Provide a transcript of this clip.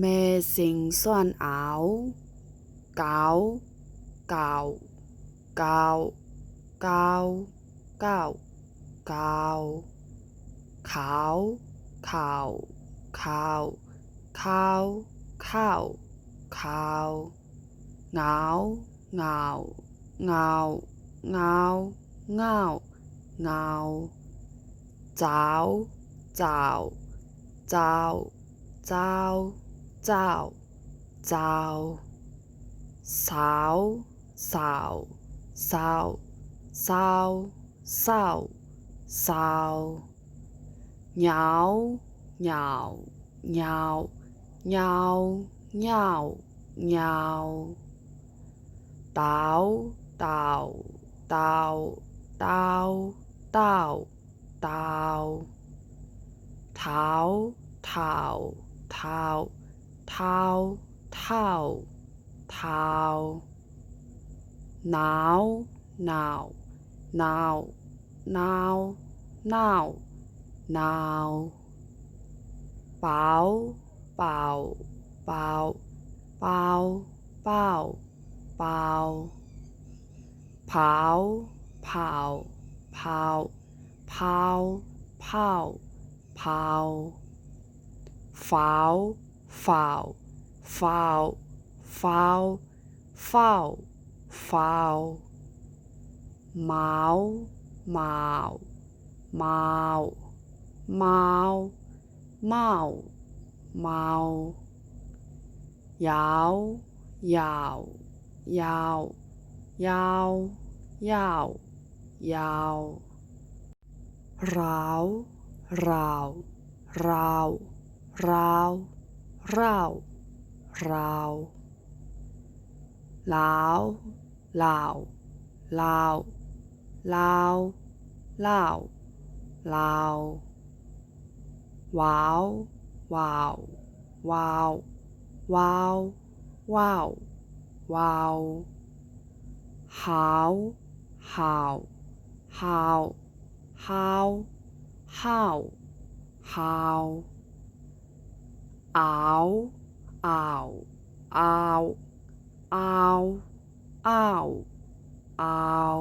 แม่สิงส่วนอาวกาวกาวกาวกาวกาวกาวขาวขาวขาวขาวขาวขาวเหงาเหงาเหงาเหงาเหงาเหงาเจ้าเจ้าเจ้าเจ้าเจ้าเจ้าสาวสาวสาวสาวสาวสาวเหงาเหงาเหงาเหงาเหงาเหงาเต่าเต่าเต่าเต่าเต่าเต่าเท้าเท้าเท้าเท้าเท้าเท้าหนาวหนาวหนาวหนาวหนาวหนาวเป่าเป่าเป่าเป่าเป่าเป่าเผาเผาเผาเผาเผาเผาฝ้าวฝ้าวฝ้าวฝ้าวฝ้าวฝ้าวหมาวหมาวหมาวหมาวหมาวหมาวยาวยาวยาวยาวยาวยาวราวราวราวราวราวราวลาวลาวลาวลาวลาวลาววาววาววาววาววาววาวหาวหาวหาวหาวหาวหาวอาวอ้าวอ้าวอ้าวอ้าวอ้าว